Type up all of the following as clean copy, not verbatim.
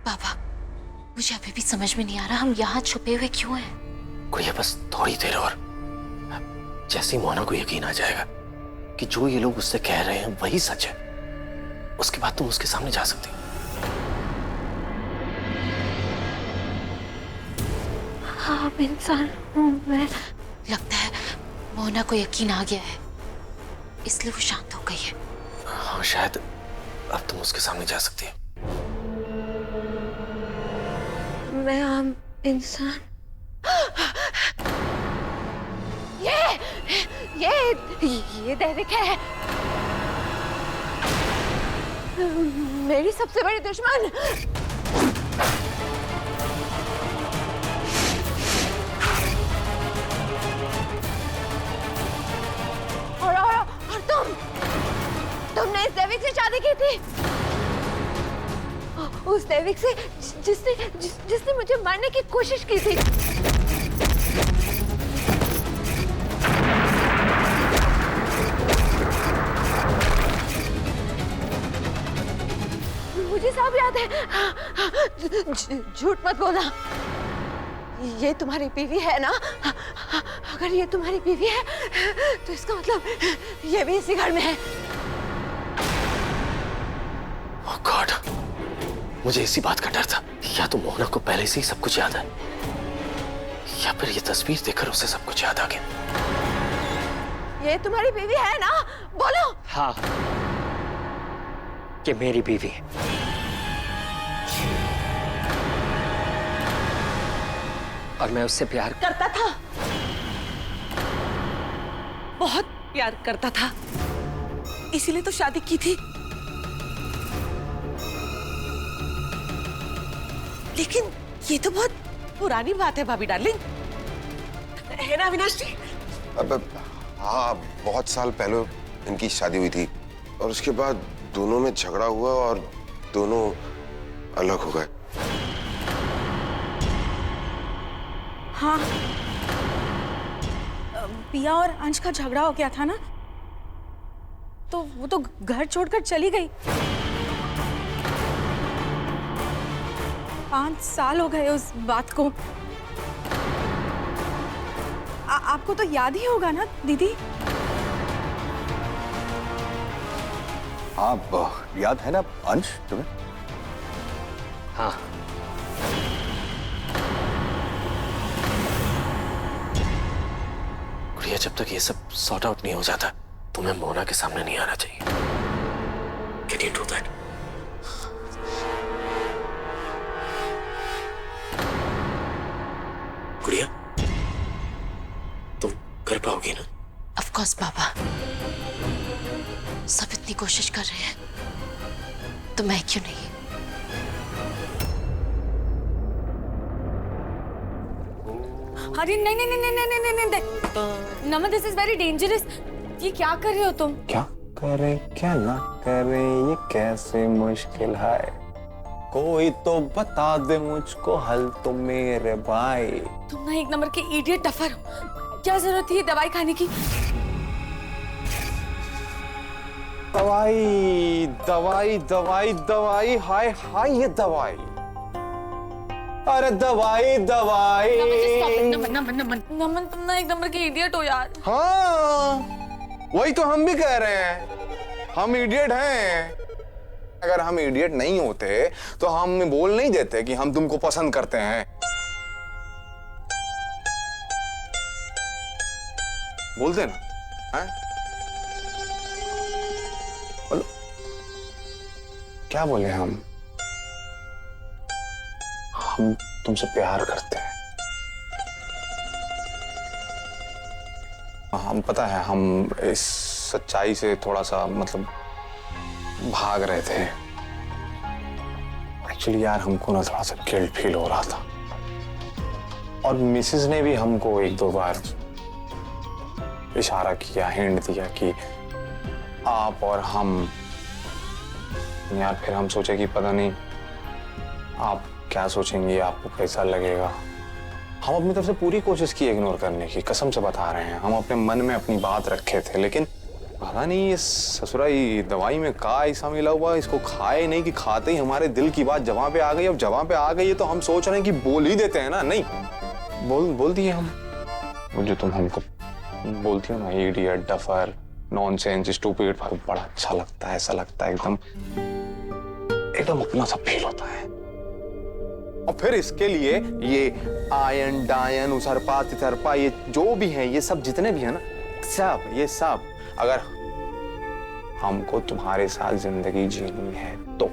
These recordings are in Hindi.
पापा, मुझे अभी भी समझ में नहीं आ रहा हम यहाँ छुपे हुए क्यों हैं? गुड़िया बस थोड़ी देर और, जैसे ही मोना को यकीन आ जाएगा कि जो ये लोग उससे कह रहे हैं वही सच है, उसके बाद तुम उसके सामने जा सकती हो। हाँ इंसान हूँ मैं। लगता है मोना को यकीन आ गया है, इसलिए वो शांत हो गई है। हाँ शायद अब तुम उसके सामने जा सकती हो। मैं आम इंसान। ये देविक है, मेरी सबसे बड़ी दुश्मन। और तुमने इस देविक से शादी की थी, उस देविक से जिसने मुझे मारने की कोशिश की थी। मुझे सब याद है। झूठ मत बोलना। ये तुम्हारी बीवी है ना? अगर ये तुम्हारी बीवी है तो इसका मतलब ये भी इसी घर में है। ओह गॉड, मुझे इसी बात का डर था। या तो मोहना को पहले से ही सब कुछ याद है, या फिर ये तस्वीर देखकर उसे सब कुछ याद आ गया। ये तुम्हारी बीवी है ना? बोलो। हाँ, ये मेरी बीवी है। और मैं उससे प्यार करता था, बहुत प्यार करता था, इसीलिए तो शादी की थी। लेकिन ये तो बहुत पुरानी बात है भाभी डार्लिंग, है ना अविनाश जी? अब हाँ, बहुत साल पहले इनकी शादी हुई थी और उसके बाद दोनों में झगड़ा हुआ और दोनों अलग हो गए। हाँ, पिया और अंश का झगड़ा हो गया था ना, तो वो तो घर छोड़कर चली गई। 5 साल हो गए उस बात को। आपको तो याद ही होगा ना दीदी? आप याद है ना अंश तुम्हें? हाँ, गुड़िया जब तक ये सब सॉर्ट आउट नहीं हो जाता तुम्हें मोना के सामने नहीं आना चाहिए। Can you do that? गुड़िया तुम कर पाओगी ना? ऑफ कोर्स पापा, सब इतनी कोशिश कर रहे हैं तो मैं क्यों नहीं? अरे नहीं नहीं नहीं नहीं नहीं नहीं नहीं, नमन दिस इज वेरी डेंजरस। ये क्या कर रहे हो तुम? क्या करे क्या ना करे ये कैसे मुश्किल है, कोई तो बता दे मुझको हल तो मेरे भाई। तुम ना एक नंबर के इडियट टफर हो। क्या जरूरत थी दवाई खाने की? दवाई दवाई दवाई दवाई, हाय हाय ये दवाई, अरे दवाई दवाई। नमन तुम ना एक नंबर के इडियट हो यार। हाँ वही तो हम भी कह रहे हैं, हम इडियट हैं। अगर हम इडियट नहीं होते तो हम बोल नहीं देते कि हम तुमको पसंद करते हैं। बोलते ना, हैं? बोलो क्या बोले हम तुमसे प्यार करते हैं। हम पता है हम इस सच्चाई से थोड़ा सा मतलब भाग रहे थे। एक्चुअली यार हमको ना थोड़ा सा गिल्ट फील हो रहा था और मिसेस ने भी हमको 1-2 बार इशारा किया, हिंट दिया कि आप और हम। यार फिर हम सोचे कि पता नहीं आप क्या सोचेंगी, आपको कैसा लगेगा। हम अपनी तरफ से पूरी कोशिश की इग्नोर करने की, कसम से बता रहे हैं। हम अपने मन में अपनी बात रखे थे, लेकिन पता नहीं ये ससुरा ये दवाई में का ऐसा मिला हुआ, इसको खाए नहीं कि खाते ही हमारे दिल की बात जवां पे आ गई। अब जवां पे आ गई है तो हम सोच रहे हैं कि बोल ही देते हैं ना। नहीं, बोल दिए हम। वो जो तुम हमको बोलती हो ना, इडियट, डफर, नॉनसेंस, स्टूपिड, बड़ा अच्छा लगता है। ऐसा लगता है एकदम अपना सा फील होता है। और फिर इसके लिए ये आयन डायन उसरपा तितरपा ये जो भी है, ये सब जितने भी है ना, सब ये सब अगर हमको तुम्हारे साथ जिंदगी जीनी है तो,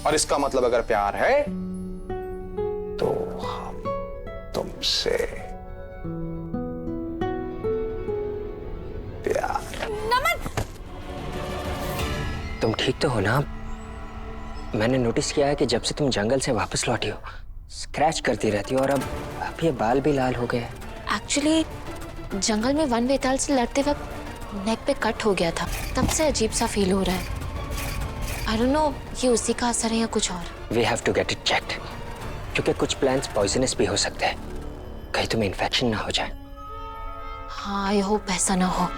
और इसका मतलब अगर प्यार है तो हम तुमसे प्यार। नमन, तुम ठीक तो हो ना? मैंने नोटिस किया है कि जब से तुम जंगल से वापस लौटी हो स्क्रैच करती रहती हो, और अब ये बाल भी लाल हो गए। एक्चुअली जंगल में वन वेताल से लड़ते वक्त नेक पे कट हो गया था, तब से अजीब सा फील हो रहा है। आई डोंट नो ये उसी का असर है या कुछ और। We have to get it checked, क्योंकि कुछ प्लांट्स पॉइजनस भी हो सकते हैं। कहीं तुम्हें इन्फेक्शन ना हो जाए। हाँ, आई होप ऐसा ना हो।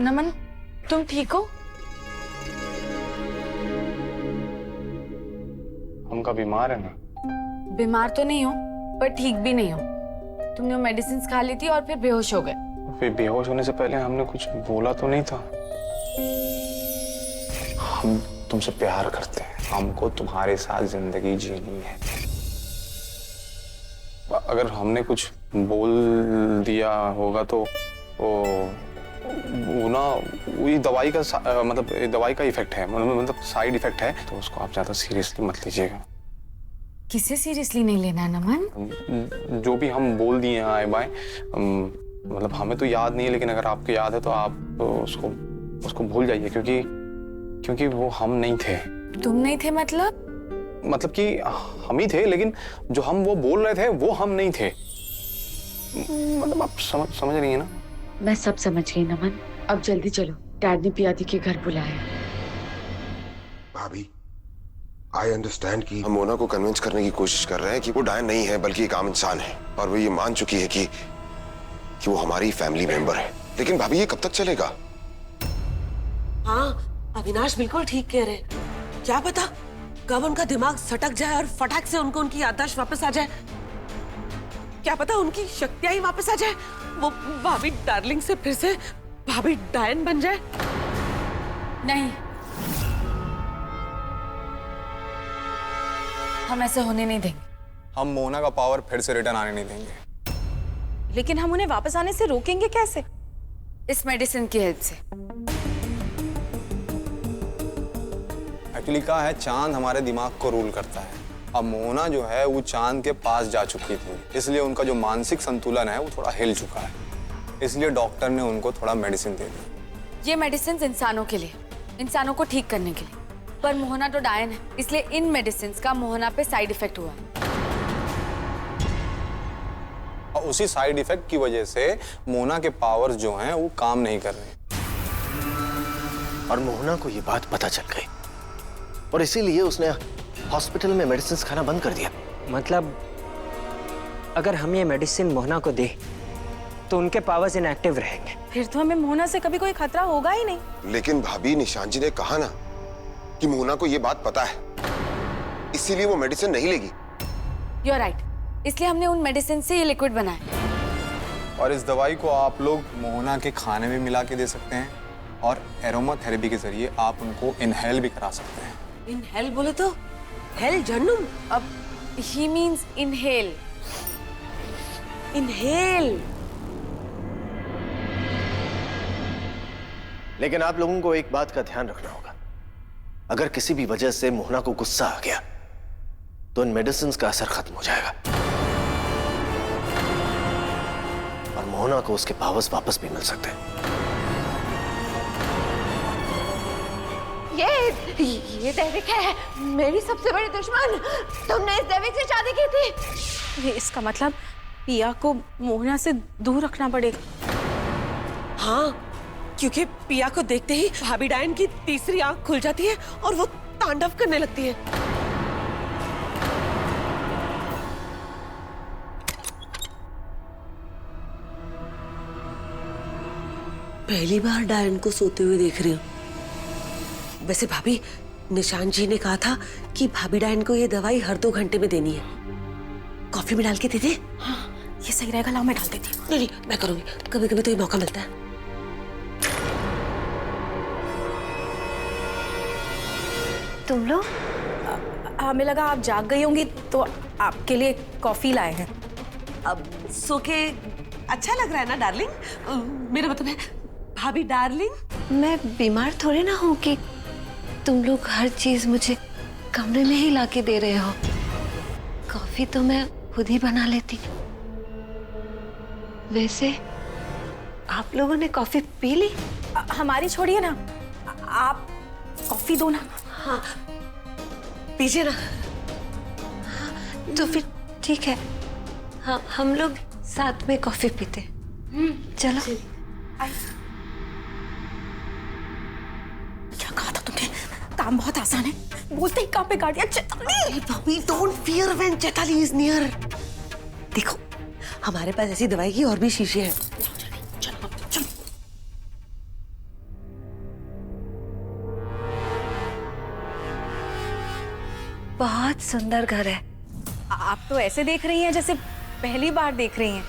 नमन, तुम ठीक हो? हम का बीमार है ना? बीमार तो नहीं हो पर ठीक भी नहीं हो। तुमने वो मेडिसिन खा ली थी और फिर बेहोश हो गए। फिर बेहोश होने से पहले हमने कुछ बोला तो नहीं था? हम तुमसे प्यार करते हैं, हमको तुम्हारे साथ जिंदगी जीनी है। अगर हमने कुछ बोल दिया होगा तो वो ना, वही दवाई का मतलब दवाई का इफेक्ट है, मतलब साइड इफेक्ट है, तो उसको आप ज्यादा सीरियसली मत लीजिएगा। किसे सीरियसली नहीं लेना है नमन? जो भी हम बोल दिए हैं आए बाय, मतलब हमें तो याद नहीं है, लेकिन अगर आपको याद है तो आप उसको भूल जाइए, क्योंकि वो हम नहीं थे। तुम नहीं थे मतलब? मतलब कि हम ही थे, लेकिन जो हम वो बोल रहे थे वो हम नहीं थे। मतलब आप समझ रही है ना? मैं सब समझ गई नमन। अब जल्दी चलो, डैड ने पिया दी के घर बुलाया। भाभी, आई अंडरस्टैंड कि हम मोना को कन्विंस करने की कोशिश कर रहे हैं कि वो डायन नहीं है बल्कि एक आम इंसान है, और वो ये मान चुकी है कि वो हमारी फैमिली मेंबर है। लेकिन भाभी ये कब तक चलेगा? हाँ, अविनाश बिल्कुल ठीक कह रहे हैं। क्या पता कब उनका दिमाग सटक जाए और फटाक से उनकी याददाश्त वापस आ जाए। क्या पता उनकी शक्तियां ही वापस आ जाए, वो भाभी डार्लिंग से फिर से भाभी डायन बन जाए। नहीं, हम ऐसे होने नहीं देंगे। हम मोना का पावर फिर से रिटर्न आने नहीं देंगे। लेकिन हम उन्हें वापस आने से रोकेंगे कैसे? इस मेडिसिन की हेल्प से। एक्चुअली क्या है, चांद हमारे दिमाग को रूल करता है। अब मोना जो है वो चांद के पास जा चुकी थी, इसलिए उनका जो मानसिक संतुलन है वो थोड़ा हिल चुका है। इसलिए डॉक्टर ने उनको थोड़ा मेडिसिन दे दी। ये मेडिसिन इंसानों के लिए, इंसानों को ठीक करने के लिए, पर मोहना तो डायन है, इसलिए इन मेडिसिन का मोहना पे साइड इफेक्ट हुआ। और उसी साइड इफेक्ट की वजह से मोना के पावर्स जो हैं वो काम नहीं कर रहे। और मोहना को ये बात पता चल गई, और इसीलिए उसने हॉस्पिटल में मेडिसिन खाना बंद कर दिया। मतलब अगर हम ये मेडिसिन मोहना को दे तो उनके पावर्स इनएक्टिव रहेंगे। फिर तो हमें मोहना से कभी कोई खतरा होगा ही नहीं। लेकिन भाभी, निशांत जी ने कहा ना कि मोना को ये बात पता है, इसीलिए वो मेडिसिन नहीं लेगी। यू आर राइट, इसलिए हमने उन मेडिसिन से ये लिक्विड बनाया। और इस दवाई को आप लोग मोहना के खाने में मिला के दे सकते हैं, और एरोमा थेरेपी के जरिए आप उनको इनहेल भी करा सकते हैं। इनहेल बोले तो हेल जन्नम। अब ही मीन्स इनहेल। इनहेल। लेकिन आप लोगों को एक बात का ध्यान रखना होगा, अगर किसी भी वजह से मोहना को गुस्सा आ गया तो इन मेडिसिन का असर खत्म हो जाएगा, और मोहना को उसके पावर्स वापस भी मिल सकते हैं। ये दैविक है, मेरी सबसे बड़ी दुश्मन। तुमने इस दैविक से शादी की थी। ये इसका मतलब पिया को मोहना से दूर रखना पड़ेगा। हाँ, क्योंकि पिया को देखते ही भाभी डायन की तीसरी आंख खुल जाती है और वो तांडव करने लगती है। पहली बार डायन को सोते हुए देख रही हूँ। वैसे भाभी, निशांत जी ने कहा था कि भाभी डायन को ये दवाई हर 2 घंटे में देनी है। कॉफी में डाल के दे दे? हाँ, ये सही रहेगा, लाओ मैं डाल देती हूँ। नहीं, मैं करूंगी, कभी कभी तो ये मौका मिलता है। तुम लोग? हमें लगा आप जाग गई होंगी तो आपके लिए कॉफी लाए हैं। अब सो के अच्छा लग रहा है ना डार्लिंग? मेरा मतलब है भाभी डार्लिंग। मैं बीमार थोड़ी ना हूँ कि तुम लोग हर चीज मुझे कमरे में ही लाके दे रहे हो। कॉफी तो मैं खुद ही बना लेती। वैसे आप लोगों ने कॉफी पी ली? हमारी छोड़िए ना, आप कॉफी दो ना। हाँ, पीजिए ना। तो फिर ठीक है, हाँ हम लोग साथ में कॉफी पीते। चलो। क्या कहा था तुमने? काम बहुत आसान है, बोलते ही काम पे गाड़ियां। चैताली, भाभी don't fear when Chaitali is near. देखो, हमारे पास ऐसी दवाई की और भी शीशे हैं। चलो चलो। बहुत सुंदर घर है। आप तो ऐसे देख रही हैं जैसे पहली बार देख रही हैं।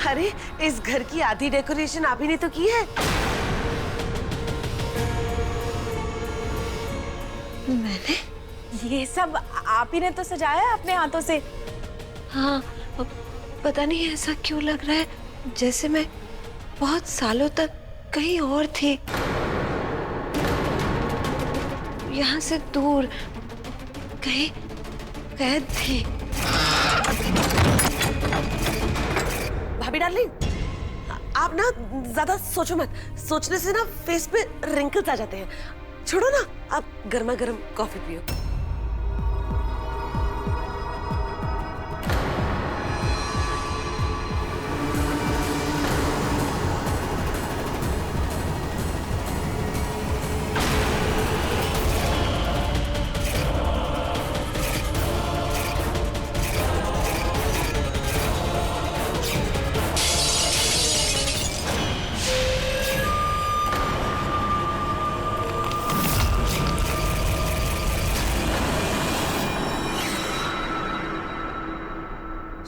अरे, इस घर की आधी डेकोरेशन आप ही ने तो की है। मैंने? ये सब आप ही ने तो सजाया है अपने हाथों से। हाँ, पता नहीं ऐसा क्यों लग रहा है जैसे मैं बहुत सालों तक कहीं और थी, यहाँ से दूर कहीं कैद थी। भाभी डार्लिंग, आप ना ज्यादा सोचो मत। सोचने से ना फेस पे रिंकल्स आ जाते हैं। छोड़ो ना, आप गर्मा गर्म कॉफी पियो।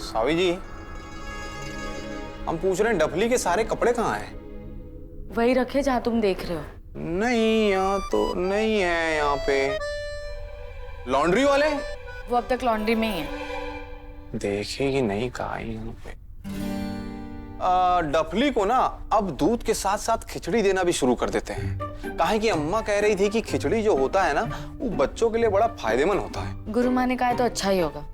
सावी जी, हम पूछ रहे हैं डफली के सारे कपड़े कहाँ हैं? वही रखे जहाँ तुम देख रहे हो। नहीं, यहाँ तो नहीं है। यहाँ पे लॉन्ड्री वाले? वो अब तक लॉन्ड्री में ही है। देखे कि नहीं, कहा है यहाँ पे। डफली को ना अब दूध के साथ साथ खिचड़ी देना भी शुरू कर देते हैं। काहे कि अम्मा कह रही थी कि खिचड़ी जो होता है ना, वो बच्चों के लिए बड़ा फायदेमंद होता है। गुरु माँ ने कहा है तो अच्छा ही होगा।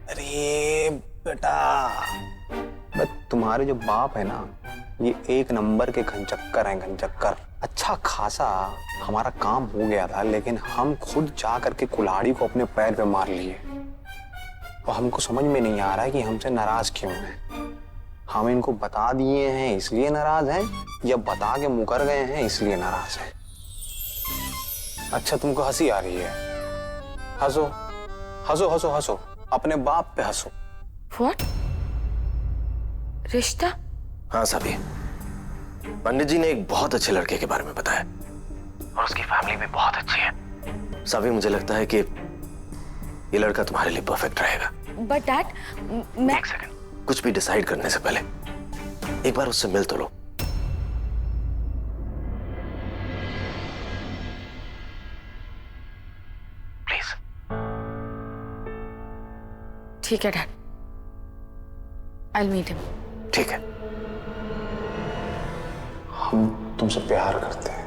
अरे बेटा, तुम्हारे जो बाप है ना, ये 1 नंबर के घनचक्कर हैं, घनचक्कर। अच्छा खासा हमारा काम हो गया था, लेकिन हम खुद जा करके कुल्हाड़ी को अपने पैर पे मार लिए। और हमको समझ में नहीं आ रहा है कि हमसे नाराज क्यों हैं। हम इनको बता दिए हैं इसलिए नाराज हैं, या बता के मुकर गए हैं इसलिए नाराज हैं। अच्छा, तुमको हंसी आ रही है? हंसो हंसो हंसो हंसो, अपने बाप पे हंसो। What? रिश्ता? हाँ साबी, पंडित जी ने एक बहुत अच्छे लड़के के बारे में बताया और उसकी फैमिली भी बहुत अच्छी है। साबी, मुझे लगता है कि ये लड़का तुम्हारे लिए परफेक्ट रहेगा। But Dad, मैं... एक सेकंड, कुछ भी डिसाइड करने से पहले एक बार उससे मिल तो लो। प्लीज। ठीक है डैड, I'll meet him. ठीक है। हम तुमसे प्यार करते हैं,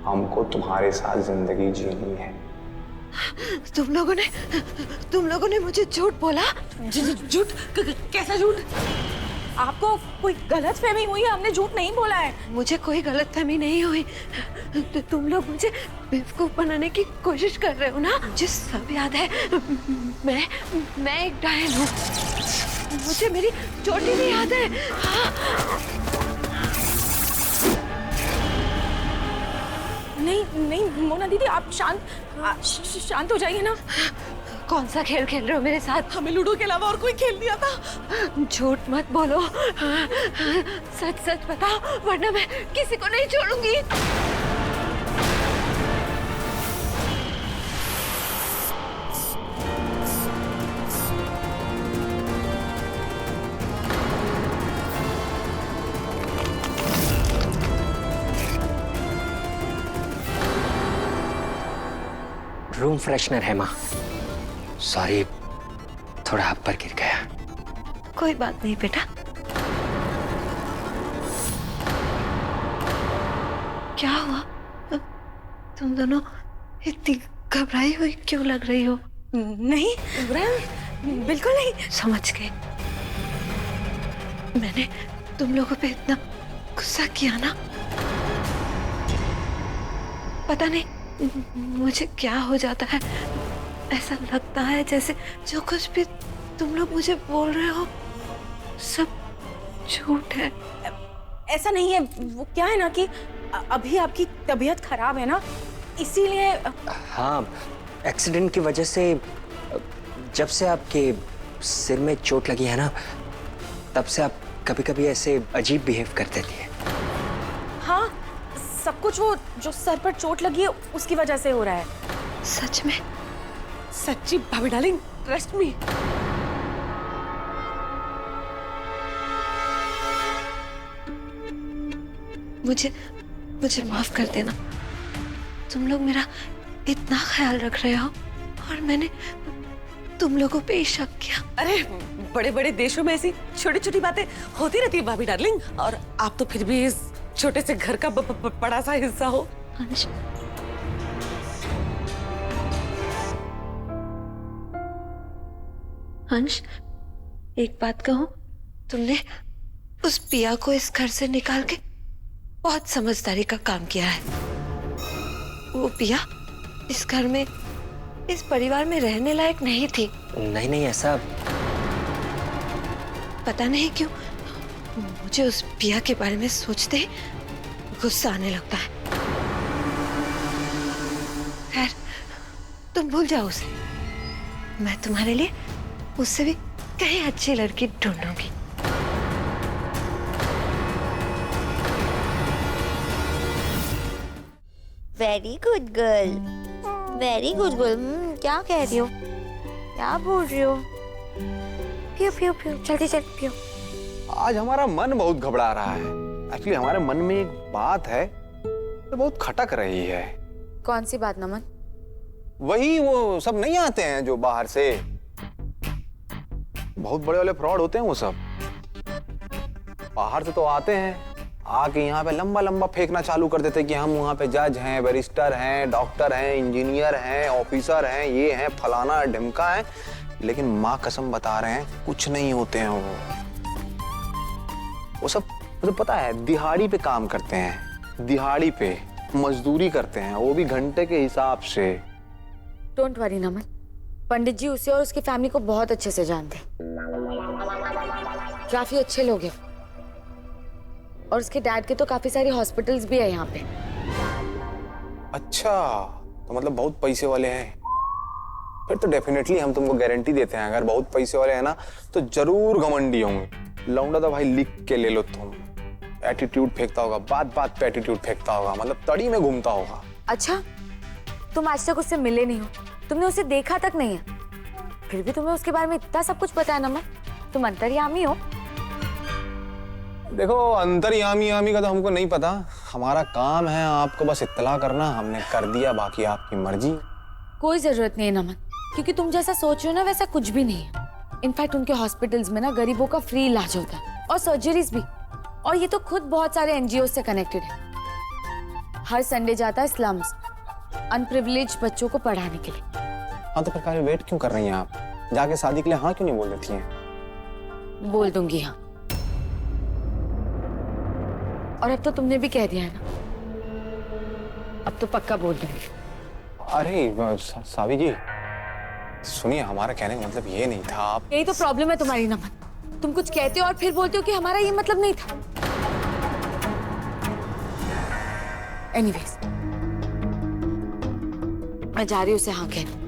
हमको तुम्हारे साथ जिंदगी जीनी है। तुम लोगों ने मुझे झूठ बोला? झूठ? कैसा झूठ? आपको कोई गलतफहमी हुई है, हमने झूठ नहीं बोला है। मुझे कोई गलतफहमी नहीं हुई। तो तुम लोग मुझे बेवकूफ बनाने की कोशिश कर रहे हो ना? मुझे सब याद है। मैं एक डायन हूँ। मुझे मेरी चोटी भी याद है। हाँ। नहीं मोना दीदी, आप शांत हो जाइए ना। कौन सा खेल खेल रहे हो मेरे साथ? हमें लूडो के अलावा और कोई खेल नहीं आता। झूठ मत बोलो। सच सच बताओ, वरना मैं किसी को नहीं छोड़ूंगी। रूम फ्रेशनर है माँ। सॉरी, थोड़ा आप पर गिर गया। कोई बात नहीं बेटा। क्या हुआ? तुम दोनों इतनी घबराई हुई क्यों लग रही हो? नहीं बिल्कुल नहीं। समझ गए। मैंने तुम लोगों पे इतना गुस्सा किया ना? पता नहीं मुझे क्या हो जाता है। ऐसा लगता है जैसे जो कुछ भी तुम लोग मुझे बोल रहे हो सब झूठ है। ऐसा नहीं है। वो क्या है ना कि अभी आपकी तबीयत खराब है ना, इसीलिए। हाँ, एक्सीडेंट की वजह से जब से आपके सिर में चोट लगी है ना, तब से आप कभी-कभी ऐसे अजीब बिहेव कर देती है। हाँ, सब कुछ वो जो सर पर चोट लगी है उसकी वजह से हो रहा है। सच में? सच्ची भाभी डार्लिंग, ट्रस्ट मी। मुझे माफ कर देना। तुम लोग मेरा इतना ख्याल रख रहे हो और मैंने तुम लोगों पे ही शक किया। अरे बड़े बड़े देशों में ऐसी छोटी छोटी बातें होती रहती है भाभी डार्लिंग, और आप तो फिर भी इस छोटे से घर का बड़ा सा हिस्सा हो। अंश, अंश, एक बात कहूं, तुमने उस पिया को इस घर से निकाल के बहुत समझदारी का काम किया है। वो पिया इस घर में, इस परिवार में रहने लायक नहीं थी। नहीं, ऐसा पता नहीं क्यों मुझे उस पिया के बारे में सोचते ही गुस्सा आने लगता है। खैर, तुम भूल जाओ उसे। मैं तुम्हारे लिए उससे भी कहीं अच्छी लड़की ढूंढूंगी। Very good girl, very good girl. क्या कह रही हो? क्या बोल रही हो? पियो पियो पियो, जल्दी जल्दी पियो। आज हमारा मन बहुत घबरा रहा है। एक्चुअली हमारे मन में एक बात है तो बहुत खटक रही है। कौन सी बात नमन? वही वो सब नहीं आते हैं जो बाहर से, बहुत बड़े वाले फ्रॉड होते हैं वो सब। बाहर से तो आते हैं, आके यहाँ पे लंबा लंबा फेंकना चालू कर देते कि हम वहाँ पे जज हैं, बैरिस्टर हैं, डॉक्टर हैं, इंजीनियर हैं, ऑफिसर हैं, ये हैं, फलाना ढिमका है। लेकिन माँ कसम बता रहे हैं कुछ नहीं होते हैं वो सब मुझे पता है दिहाड़ी पे काम करते हैं, दिहाड़ी पे मजदूरी करते हैं, वो भी घंटे के हिसाब से। डोंट वरी नमन, पंडित जी उसे और उसकी फैमिली को बहुत अच्छे से जानते हैं। काफी अच्छे लोग हैं और उसके डैड के तो काफी सारे हॉस्पिटल्स भी है यहाँ पे। अच्छा, तो मतलब बहुत पैसे वाले हैं। फिर तो डेफिनेटली हम तुमको गारंटी देते हैं, अगर बहुत पैसे वाले हैं ना तो जरूर घमंडी होंगे। लौंडा तो भाई लिख के ले लो तुम। एटीट्यूड फेंकता होगा, बात बात पे एटीट्यूड फेंकता होगा, मतलब तड़ी में घूमता होगा। अच्छा, तुम आज तक उससे मिले नहीं हो, तुमने उसे देखा तक नहीं है, फिर भी तुम्हें उसके बारे में इतना सब कुछ पता है नमन। तुम अंतर्यामी हो। देखो अंतर्यामी का तो हमको नहीं पता, हमारा काम है आपको बस इत्तला करना, हमने कर दिया, बाकी आपकी मर्जी। कोई जरूरत नहीं है नमन, क्योंकि तुम जैसा सोच रहे हो ना वैसा कुछ भी नहीं है। इनफैक्ट उनके हॉस्पिटल्स में ना गरीबों का फ्री इलाज होता है और सर्जरीज भी, और ये तो खुद बहुत सारे एनजीओ से कनेक्टेड है। हर संडे जाता है स्लम्स अनप्रिविलेज बच्चों को पढ़ाने के लिए। हाँ तो फिर वेट क्यों कर रही हैं आप? जाके शादी के लिए हाँ क्यों नहीं बोल देती हैं? बोल दूंगी हाँ, और अब तो तुमने भी कह दिया है ना, अब तो पक्का बोल दूंगी। अरे सावी जी सुनिए, हमारा कहने का मतलब ये नहीं था। आप यही तो प्रॉब्लम है तुम्हारी नमन, तुम कुछ कहते हो और फिर बोलते हो कि हमारा ये मतलब नहीं था। एनीवेज, मैं जा रही हूँ उसे हाँ कहने।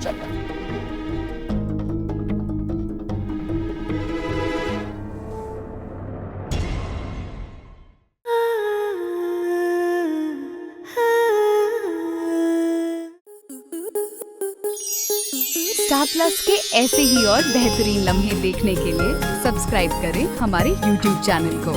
चलो। स्टार प्लस के ऐसे ही और बेहतरीन लम्हे देखने के लिए सब्सक्राइब करें हमारे YouTube चैनल को।